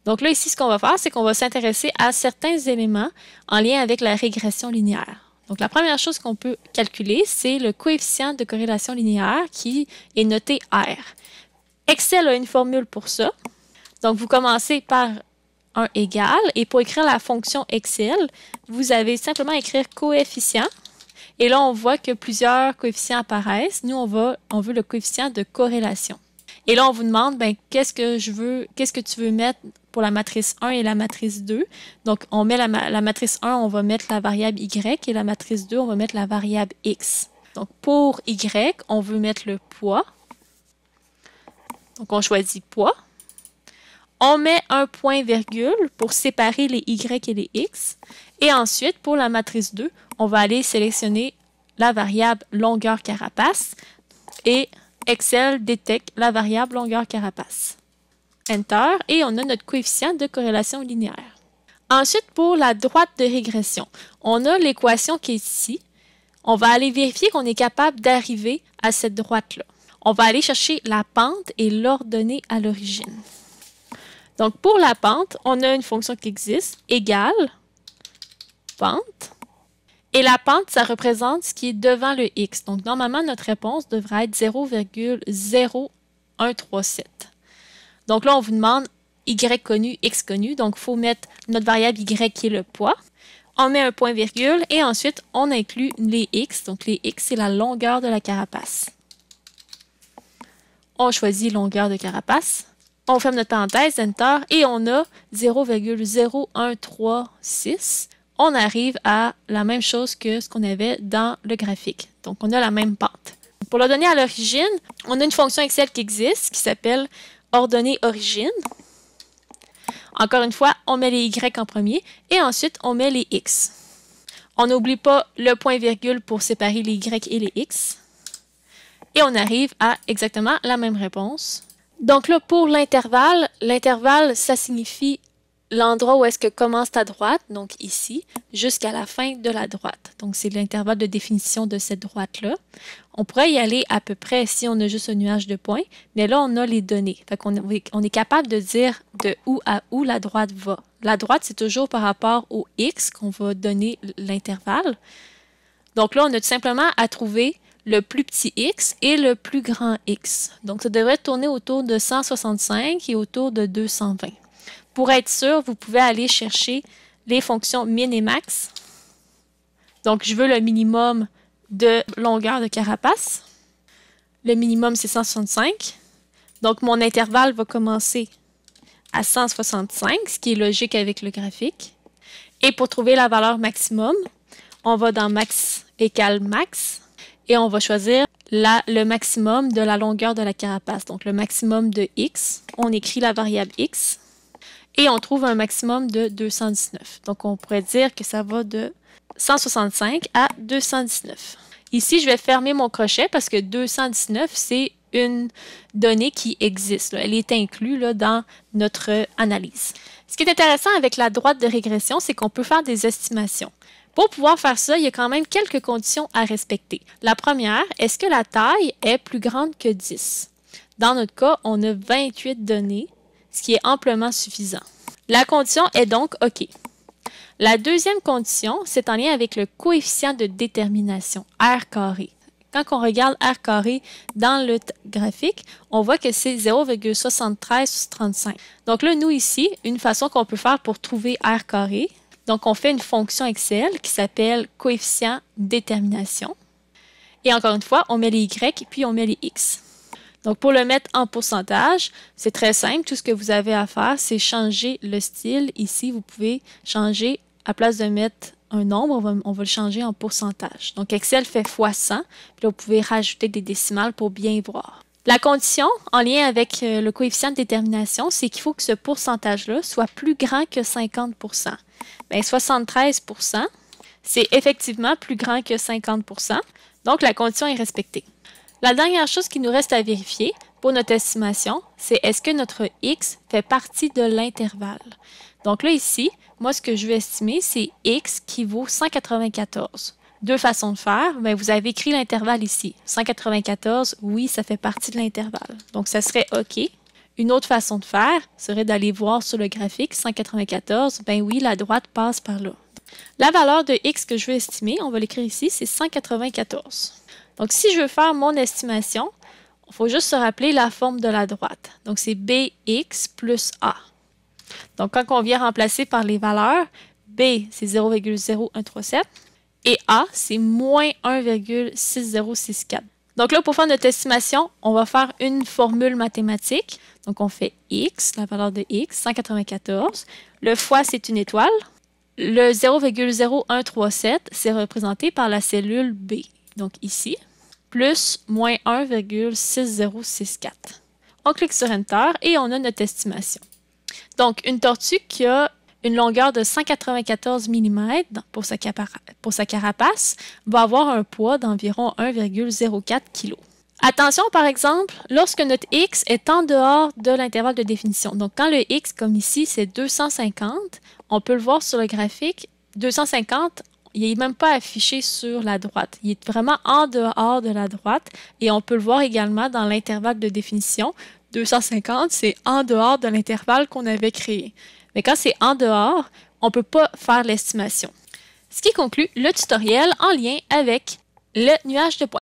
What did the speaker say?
Donc là, ici, ce qu'on va faire, c'est qu'on va s'intéresser à certains éléments en lien avec la régression linéaire. Donc la première chose qu'on peut calculer, c'est le coefficient de corrélation linéaire qui est noté R. Excel a une formule pour ça. Donc vous commencez par un égal et pour écrire la fonction Excel, vous avez simplement à écrire coefficient. Et là, on voit que plusieurs coefficients apparaissent. Nous, on veut le coefficient de corrélation. Et là, on vous demande, ben, qu'est-ce que tu veux mettre pour la matrice 1 et la matrice 2. Donc, on met la matrice 1, on va mettre la variable Y et la matrice 2, on va mettre la variable X. Donc, pour Y, on veut mettre le poids. Donc, on choisit poids. On met un point virgule pour séparer les Y et les X. Et ensuite, pour la matrice 2, on va aller sélectionner la variable longueur carapace et Excel détecte la variable longueur carapace. Enter et on a notre coefficient de corrélation linéaire. Ensuite, pour la droite de régression, on a l'équation qui est ici. On va aller vérifier qu'on est capable d'arriver à cette droite-là. On va aller chercher la pente et l'ordonnée à l'origine. Donc, pour la pente, on a une fonction qui existe, égale pente. Et la pente, ça représente ce qui est devant le x. Donc, normalement, notre réponse devrait être 0,0137. Donc là, on vous demande y connu, x connu. Donc, il faut mettre notre variable y qui est le poids. On met un point virgule et ensuite, on inclut les x. Donc, les x, c'est la longueur de la carapace. On choisit longueur de carapace. On ferme notre parenthèse, Enter, et on a 0,0136. On arrive à la même chose que ce qu'on avait dans le graphique. Donc, on a la même pente. Pour le donner à l'origine, on a une fonction Excel qui existe, qui s'appelle ordonnée origine. Encore une fois, on met les Y en premier, et ensuite, on met les X. On n'oublie pas le point-virgule pour séparer les Y et les X. Et on arrive à exactement la même réponse. Donc là, pour l'intervalle, ça signifie l'endroit où est-ce que commence ta droite, donc ici, jusqu'à la fin de la droite. Donc, c'est l'intervalle de définition de cette droite-là. On pourrait y aller à peu près si on a juste un nuage de points, mais là, on a les données. Fait qu'on est capable de dire de où à où la droite va. La droite, c'est toujours par rapport au x qu'on va donner l'intervalle. Donc là, on a tout simplement à trouver le plus petit x et le plus grand x. Donc, ça devrait tourner autour de 165 et autour de 220. Pour être sûr, vous pouvez aller chercher les fonctions min et max. Donc, je veux le minimum de longueur de carapace. Le minimum, c'est 165. Donc, mon intervalle va commencer à 165, ce qui est logique avec le graphique. Et pour trouver la valeur maximum, on va dans max égale max et on va choisir le maximum de la longueur de la carapace. Donc, le maximum de x, on écrit la variable x. Et on trouve un maximum de 219. Donc, on pourrait dire que ça va de 165 à 219. Ici, je vais fermer mon crochet parce que 219, c'est une donnée qui existe. Elle est inclue dans notre analyse. Ce qui est intéressant avec la droite de régression, c'est qu'on peut faire des estimations. Pour pouvoir faire ça, il y a quand même quelques conditions à respecter. La première, est-ce que la taille est plus grande que 10? Dans notre cas, on a 28 données, ce qui est amplement suffisant. La condition est donc OK. La deuxième condition, c'est en lien avec le coefficient de détermination, R carré. Quand on regarde R carré dans le graphique, on voit que c'est 0,73/35. Donc là, nous ici, une façon qu'on peut faire pour trouver R carré, donc on fait une fonction Excel qui s'appelle coefficient détermination. Et encore une fois, on met les Y puis on met les X. Donc, pour le mettre en pourcentage, c'est très simple. Tout ce que vous avez à faire, c'est changer le style. Ici, vous pouvez changer, à place de mettre un nombre, on va le changer en pourcentage. Donc, Excel fait x100. Puis là, vous pouvez rajouter des décimales pour bien voir. La condition, en lien avec le coefficient de détermination, c'est qu'il faut que ce pourcentage-là soit plus grand que 50%. Bien, 73%, c'est effectivement plus grand que 50%. Donc, la condition est respectée. La dernière chose qui nous reste à vérifier pour notre estimation, c'est est-ce que notre x fait partie de l'intervalle. Donc là, ici, moi, ce que je veux estimer, c'est x qui vaut 194. Deux façons de faire. Bien, vous avez écrit l'intervalle ici. 194, oui, ça fait partie de l'intervalle. Donc, ça serait OK. Une autre façon de faire serait d'aller voir sur le graphique 194, ben oui, la droite passe par là. La valeur de x que je veux estimer, on va l'écrire ici, c'est 194. Donc, si je veux faire mon estimation, il faut juste se rappeler la forme de la droite. Donc, c'est bx plus a. Donc, quand on vient remplacer par les valeurs, b, c'est 0,0137 et a, c'est moins 1,6064. Donc là, pour faire notre estimation, on va faire une formule mathématique. Donc, on fait x, la valeur de x, 194. Le fois, c'est une étoile. Le 0,0137, c'est représenté par la cellule B, donc ici, plus moins 1,6064. On clique sur Enter et on a notre estimation. Donc, une tortue qui a une longueur de 194 mm pour sa carapace va avoir un poids d'environ 1,04 kg. Attention, par exemple, lorsque notre x est en dehors de l'intervalle de définition. Donc, quand le x, comme ici, c'est 250, on peut le voir sur le graphique, 250, il n'est même pas affiché sur la droite. Il est vraiment en dehors de la droite et on peut le voir également dans l'intervalle de définition. 250, c'est en dehors de l'intervalle qu'on avait créé. Mais quand c'est en dehors, on ne peut pas faire l'estimation. Ce qui conclut le tutoriel en lien avec le nuage de points.